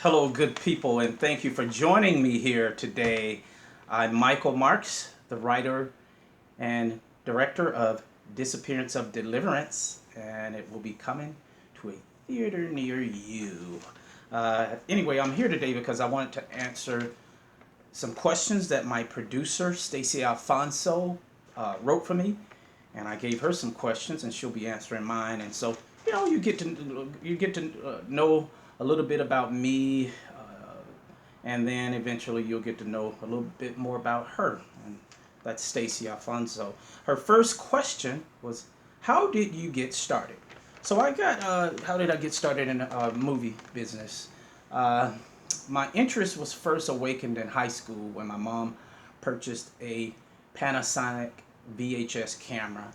Hello, good people, and thank you for joining me here today. I'm Michael Marks, the writer and director of Disappearance of Deliverance, and it will be coming to a theater near you. Anyway, I'm here today because I wanted to answer some questions that my producer, Stacey Alphonso, wrote for me, and I gave her some questions, and she'll be answering mine. And so, you get to know a little bit about me, and then eventually you'll get to know a little bit more about her. And that's Stacey Alphonso. Her first question was, "How did you get started?" So how did I get started in the movie business? Uh, my interest was first awakened in high school when my mom purchased a Panasonic VHS camera.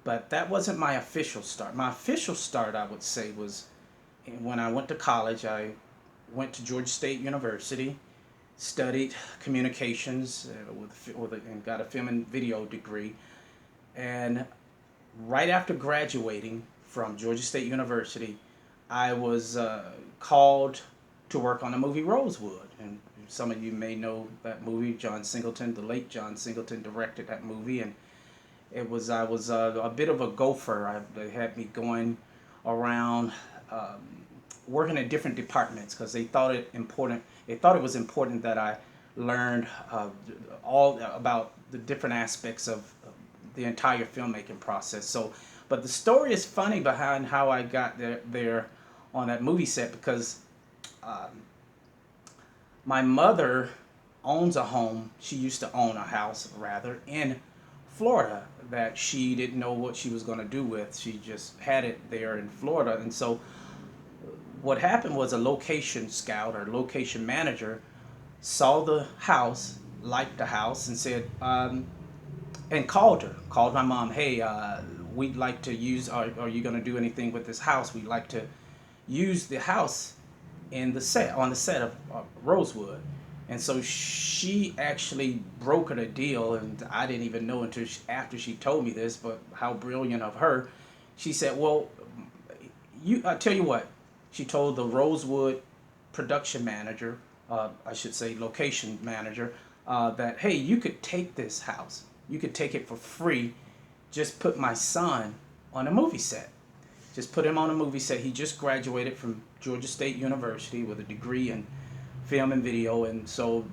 But that wasn't my official start. My official start, I would say, was when I went to college. I went to Georgia State University, studied communications and got a film and video degree. And right after graduating from Georgia State University, I was called to work on the movie Rosewood. And some of you may know that movie. John Singleton, the late John Singleton, directed that movie, and I was a bit of a gopher. They had me going around working in different departments because they thought it important. They thought it was important that I learned all about the different aspects of the entire filmmaking process. So, but the story is funny behind how I got there on that movie set because um, my mother owns a home. She used to own a house, rather, in Florida that she didn't know what she was going to do with. She just had it there in Florida. And so what happened was a location scout or location manager saw the house, liked the house, and said, and called my mom, "Hey, we'd like to use, are you going to do anything with this house? We'd like to use the house on the set of Rosewood." And so she actually brokered a deal, and I didn't even know until after she told me this, but how brilliant of her. She said, "Well, I tell you what," she told the Rosewood production manager, I should say location manager, that, "Hey, you could take this house. You could take it for free. Just put my son on a movie set. Just put him on a movie set. He just graduated from Georgia State University with a degree in film and video." And so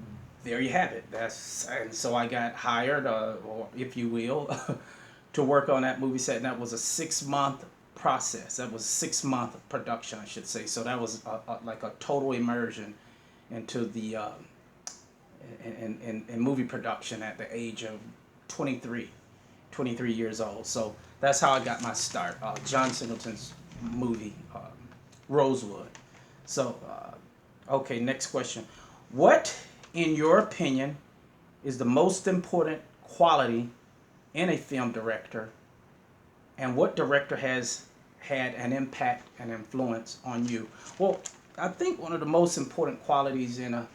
there you have it. And so I got hired, or if you will, to work on that movie set. And that was a 6 month process. That was 6 month production, I should say. So that was like a total immersion into the in movie production at the age of 23 years old. So that's how I got my start. John Singleton's movie, Rosewood. So, okay, next question. What, in your opinion, is the most important quality in a film director, and what director has had an impact and influence on you? Well, I think one of the most important qualities in a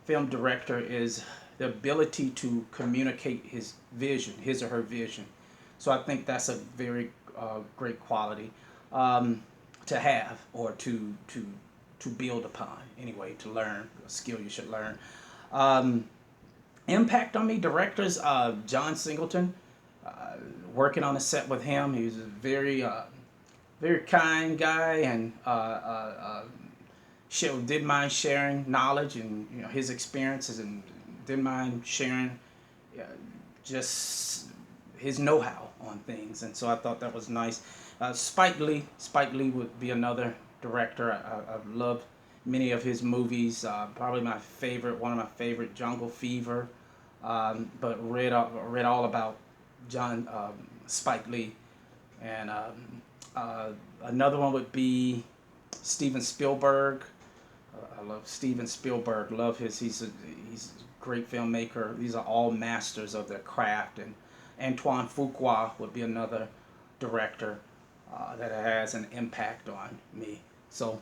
film director is the ability to communicate his or her vision. So I think that's a very great quality to have, or to build upon. Anyway, to learn a skill you should learn. Um, Impact on me, directors. John Singleton. Working on a set with him, he was a very kind guy, and did mind sharing knowledge and his experiences, and didn't mind sharing uh, just his know-how on things. And so I thought that was nice. Spike Lee would be another director. I've loved many of his movies. Probably one of my favorite, Jungle Fever. But read all about Spike Lee. And another one would be Steven Spielberg. I love Steven Spielberg. Love he's a great filmmaker. These are all masters of their craft. And Antoine Fuqua would be another director that has an impact on me. So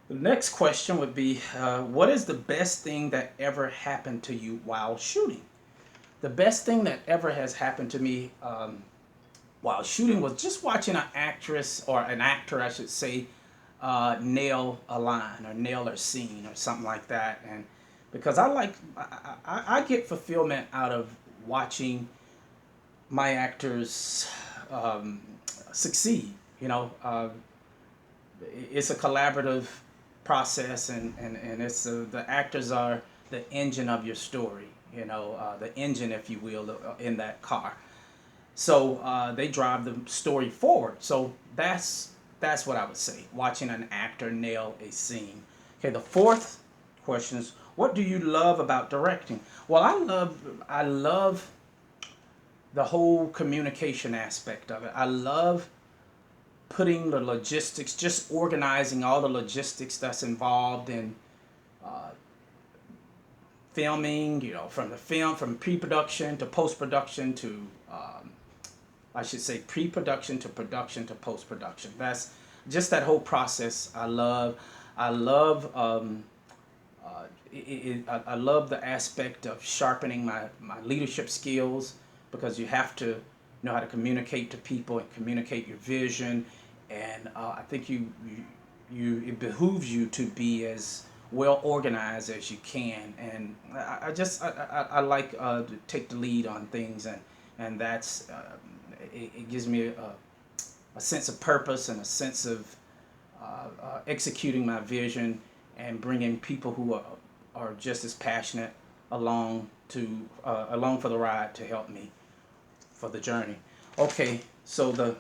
the next question would be, what is the best thing that ever happened to you while shooting? The best thing that ever has happened to me while shooting was just watching an actress, or an actor, I should say, nail a line or nail a scene or something like that. And because I get fulfillment out of watching my actors um, succeed. You know, it's a collaborative process, and it's the actors are the engine of your story. You know, the engine, if you will, in that car. So they drive the story forward. So that's what I would say. Watching an actor nail a scene. Okay, the fourth question is, what do you love about directing? Well, I love the whole communication aspect of it. I love putting the logistics, just organizing all the logistics that's involved in filming. You know, from pre-production to post-production to I should say pre-production to production to post-production. That's just that whole process. I love I love the aspect of sharpening my leadership skills, because you have to know how to communicate to people and communicate your vision. And I think it behooves you to be as well organized as you can. And I like to take the lead on things, and that's it gives me a sense of purpose and a sense of executing my vision and bringing people who are just as passionate along for the ride to help me for the journey. Okay, so the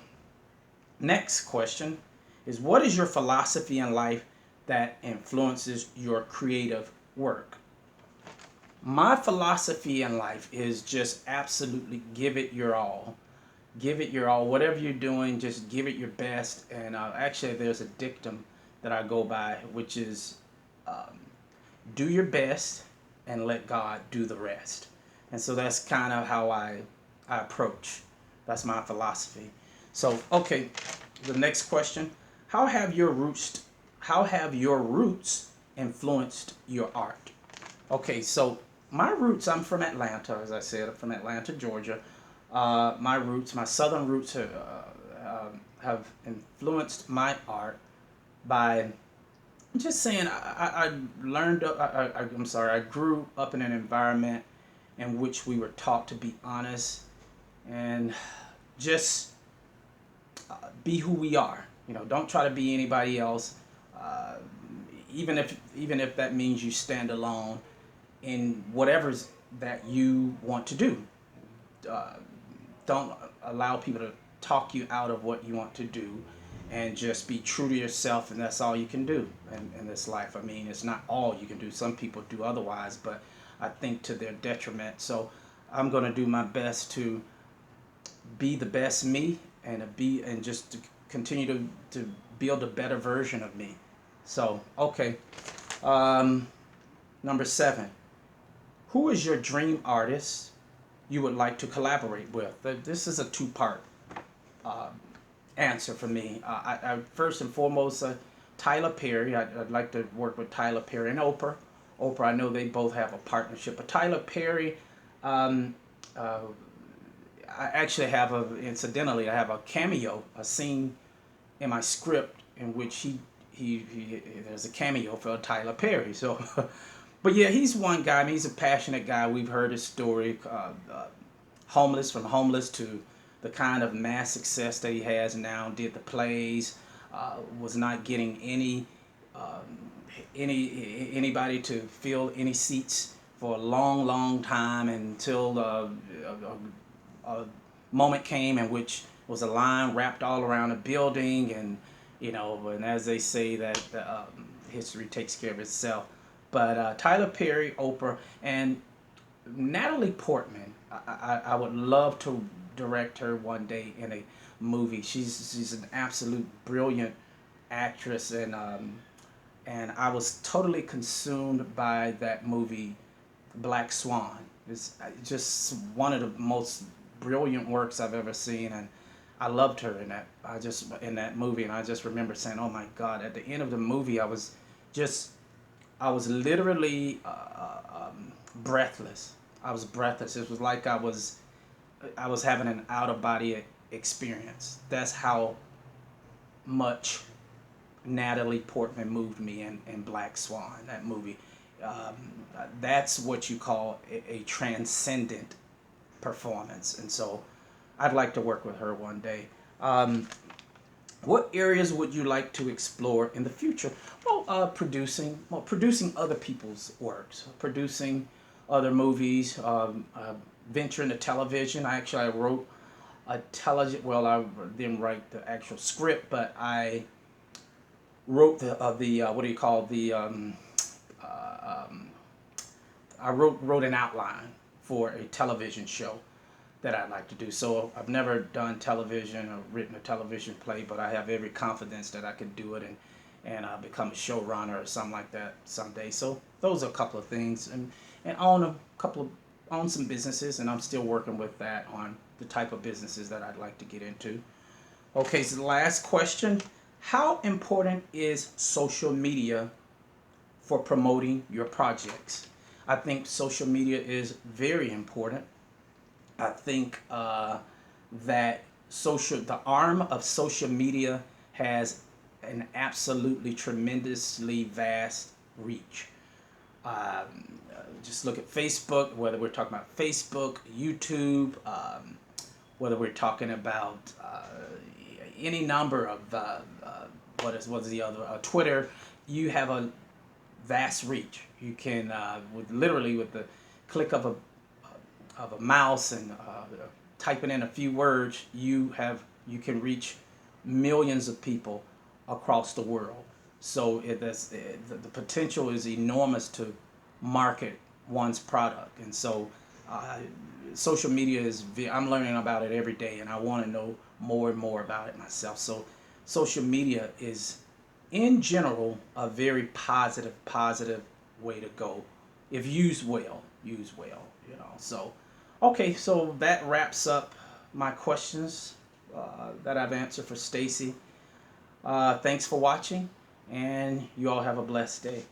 next question is, what is your philosophy in life that influences your creative work? My philosophy in life is just absolutely give it your all. Give it your all. Whatever you're doing, just give it your best. And actually, there's a dictum that I go by, which is do your best and let God do the rest. And so that's kind of how I approach. That's my philosophy. So, okay, the next question: How have your roots influenced your art? Okay, so my roots. I'm from Atlanta, as I said. I'm from Atlanta, Georgia. My southern roots have influenced my art by just saying I learned. I'm sorry. I grew up in an environment in which we were taught to be honest and just be who we are. You know, don't try to be anybody else. Uh, even if that means you stand alone in whatever's that you want to do. Uh, don't allow people to talk you out of what you want to do, and just be true to yourself, and that's all you can do in this life. I mean, it's not all you can do. Some people do otherwise, but I think to their detriment. So I'm going to do my best to be the best me, and just to continue to build a better version of me. So, okay. um, Number 7, who is your dream artist you would like to collaborate with? This is a two-part uh, answer for me. I first and foremost, Tyler Perry. I'd like to work with Tyler Perry and Oprah. Oprah, I know they both have a partnership, but Tyler Perry, um, uh, I actually have incidentally, I have a cameo, a scene in my script in which he there's a cameo for Tyler Perry. So, but yeah, he's one guy. I mean, he's a passionate guy. We've heard his story, homeless to the kind of mass success that he has now. Did the plays, was not getting um, anybody to fill any seats for a long, long time, until a moment came in which was a line wrapped all around a building, and and as they say, that history takes care of itself. But Tyler Perry, Oprah, and Natalie Portman, I would love to direct her one day in a movie. She's an absolute brilliant actress, and I was totally consumed by that movie, Black Swan. It's just one of the most brilliant works I've ever seen, and I loved her in that movie, and I just remember saying, "Oh my God!" At the end of the movie, just I was literally breathless. I was breathless. It was like I was having an out of body experience. That's how much Natalie Portman moved me in Black Swan, that movie. Um, that's what you call a transcendent performance. And so I'd like to work with her one day. Um, what areas would you like to explore in the future? Well, producing other people's works, producing other movies, venture into television. I wrote a television. Well, I didn't write the actual script, but I wrote the what do you call the I wrote an outline for a television show that I'd like to do. So I've never done television or written a television play, but I have every confidence that I could do it and become a showrunner or something like that someday. So those are a couple of things, and own some businesses, and I'm still working with that on the type of businesses that I'd like to get into. Okay, so the last question: how important is social media for promoting your projects? I think social media is very important. I think that the arm of social media has an absolutely tremendously vast reach. Just look at Facebook, whether we're talking about Facebook, YouTube, whether we're talking about any number of what is the other Twitter. You have a vast reach. You can with the click of a mouse and typing in a few words, you can reach millions of people across the world. So the potential is enormous to market one's product, and so social media I'm learning about it every day, and I want to know more and more about it myself. So social media is, in general, a very positive way to go if used well. So okay, so that wraps up my questions that I've answered for Stacey. Thanks for watching, and you all have a blessed day.